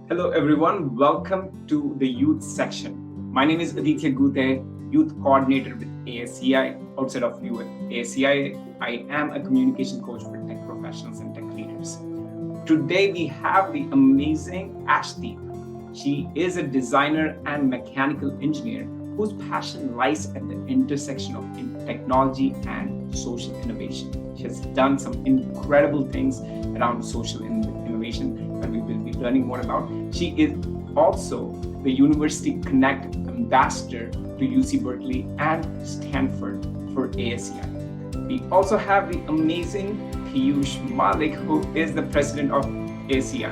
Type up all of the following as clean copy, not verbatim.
Hello everyone, welcome to the youth section. My name is Aditya, youth coordinator with ASCI. Outside of ASCI, I am a communication coach for tech professionals and tech leaders. Today we have the amazing Ashdeep. She is a designer and mechanical engineer whose passion lies at the intersection of technology and social innovation. She has done some incredible things around social innovation that we will be learning more about. She is also the University Connect ambassador to UC Berkeley and Stanford for ASCI. We also have the amazing Piyush Malik, who is the president of ASCI.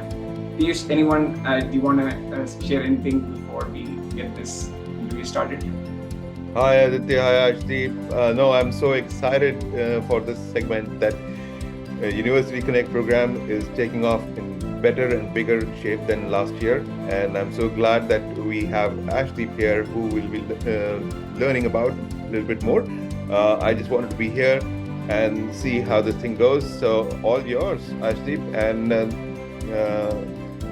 Piyush, anyone, do you want to share anything before we get this interview started? Hi Aditya, hi Ashdeep. No, I'm so excited for this segment that University Connect program is taking off in better and bigger shape than last year. And I'm so glad that we have Ashdeep here who will be learning about a little bit more. I just wanted to be here and see how this thing goes. So all yours, Ashdeep and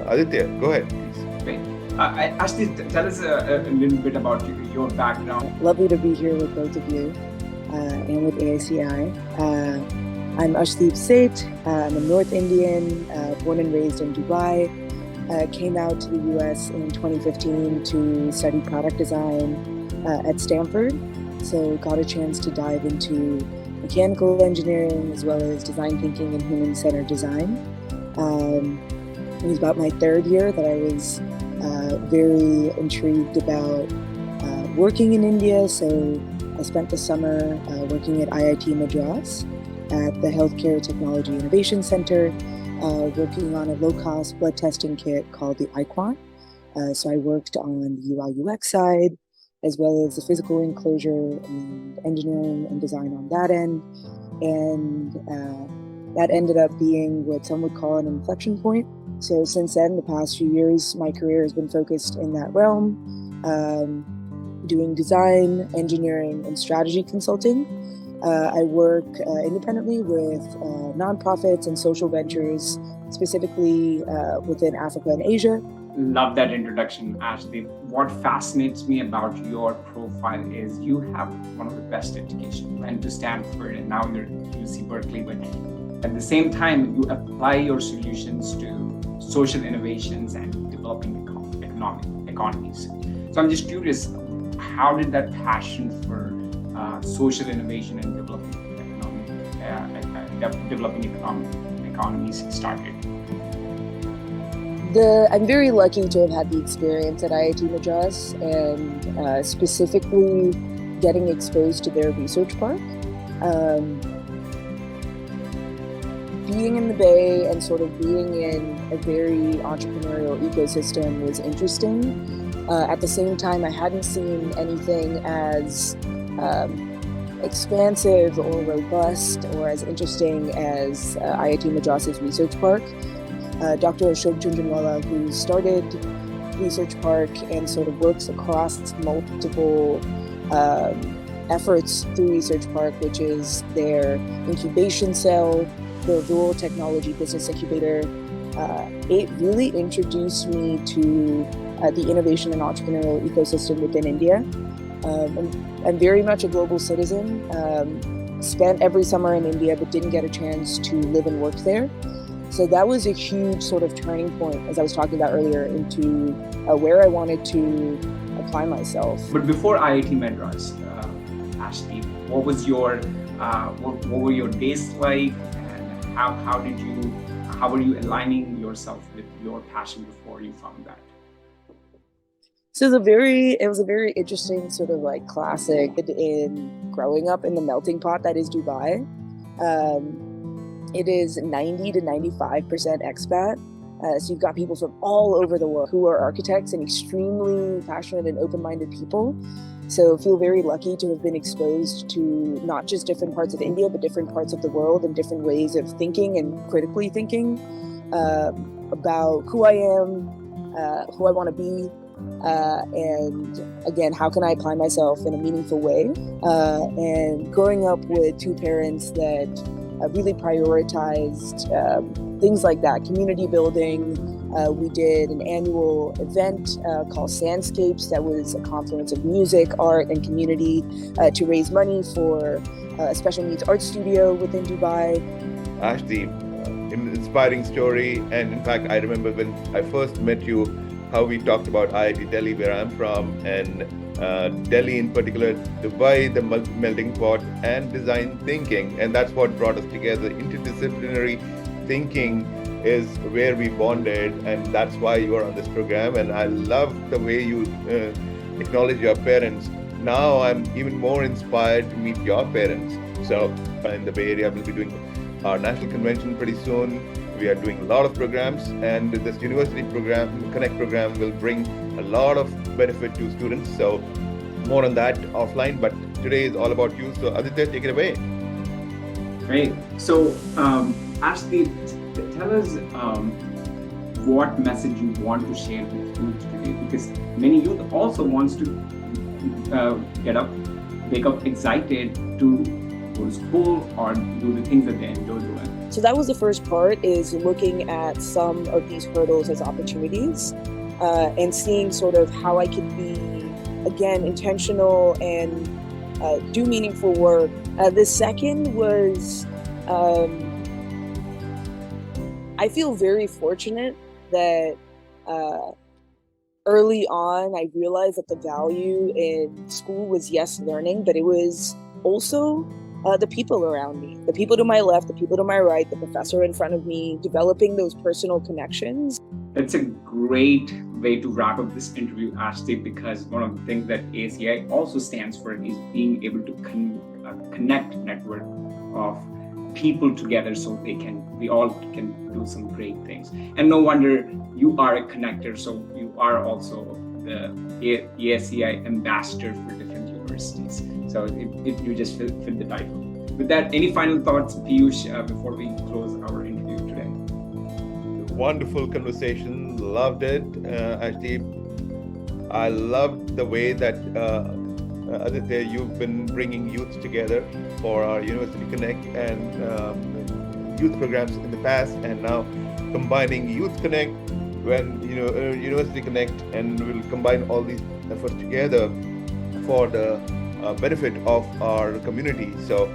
Aditya, go ahead, please. Great. Ashdeep, tell us a little bit about your background. Lovely to be here with both of you and with ASCI. I'm Ashdeep Seth. I'm a North Indian, born and raised in Dubai. Came out to the US in 2015 to study product design at Stanford. So got a chance to dive into mechanical engineering as well as design thinking and human-centered design. It was about my third year that I was very intrigued about working in India. So I spent the summer working at IIT Madras at the Healthcare Technology Innovation Center, working on a low-cost blood testing kit called the iQuant. So I worked on the UI UX side, as well as the physical enclosure and engineering and design on that end. And that ended up being what some would call an inflection point. So since then, the past few years, my career has been focused in that realm, doing design, engineering, and strategy consulting. I work independently with nonprofits and social ventures, specifically within Africa and Asia. Love that introduction, Ashdeep. What fascinates me about your profile is you have one of the best education. You went to Stanford and now you're at UC Berkeley, but at the same time, you apply your solutions to social innovations and developing economies. So I'm just curious, how did that passion for social innovation and developing economies started? I'm very lucky to have had the experience at IIT Madras and specifically getting exposed to their research park. Being in the Bay and sort of being in a very entrepreneurial ecosystem was interesting. At the same time, I hadn't seen anything as expansive or robust or as interesting as IIT Madras's research park. Dr. Ashok Jhunjhunwala, who started Research Park and sort of works across multiple efforts through Research Park, which is their incubation cell, the Rural Technology Business Incubator. It really introduced me to the innovation and entrepreneurial ecosystem within India. I'm very much a global citizen, spent every summer in India, but didn't get a chance to live and work there. So that was a huge sort of turning point, as I was talking about earlier, into where I wanted to apply myself. But before IIT Madras, Ashdeep, what was your what were your days like, and how were you aligning yourself with your passion before you found that? So it was a very interesting sort of like classic in growing up in the melting pot that is Dubai. It is 90 to 95% expat. So you've got people from all over the world who are architects and extremely passionate and open-minded people. So I feel very lucky to have been exposed to not just different parts of India, but different parts of the world and different ways of thinking and critically thinking about who I am, who I want to be, and again, how can I apply myself in a meaningful way? And growing up with two parents that really prioritized things like that, community building, We did an annual event called Sandscapes that was a confluence of music, art, and community to raise money for a special needs art studio within Dubai. Ashdeep, an inspiring story. And in fact, I remember when I first met you, how we talked about IIT Delhi, where I'm from, and Delhi in particular, Dubai, the melting pot, and design thinking. And that's what brought us together. Interdisciplinary thinking is where we bonded, and that's why you are on this program. And I love the way you acknowledge your parents. Now I'm even more inspired to meet your parents. So in the Bay Area, we'll be doing our national convention pretty soon. We are doing a lot of programs, and this university program, Connect program, will bring a lot of benefit to students. So more on that offline, but today is all about you. So Aditya, take it away. Great. So Ashdeep, tell us what message you want to share with youth today, because many youth also wants to get up, wake up excited to go to school or do the things that they enjoy doing. So that was the first part, is looking at some of these hurdles as opportunities and seeing sort of how I could be, again, intentional and do meaningful work. The second was, I feel very fortunate that early on I realized that the value in school was, yes, learning, but it was also the people around me, the people to my left, the people to my right, the professor in front of me, developing those personal connections. It's a great way to wrap up this interview, Ashdeep, because one of the things that ACI also stands for is being able to connect network of people together so we all can do some great things. And no wonder you are a connector, so you are also the ACI ambassador for different universities. So you just fit the title. With that, any final thoughts, Piyush, before we close our interview today? Wonderful conversation. Loved it, Ashdeep. I loved the way that Aditya, you've been bringing youth together for our University Connect and youth programs in the past, and now combining Youth Connect when University Connect, and we'll combine all these efforts together for the benefit of our community. So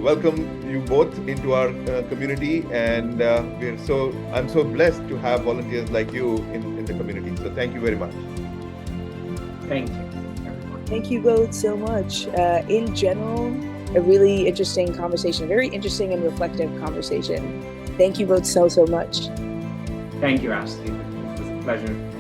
welcome you both into our community, and I'm so blessed to have volunteers like you in the community. So thank you very much. Thank you. Thank you both so much. In general, a really interesting conversation, a very interesting and reflective conversation. Thank you both so much. Thank you, Ashley. It was a pleasure.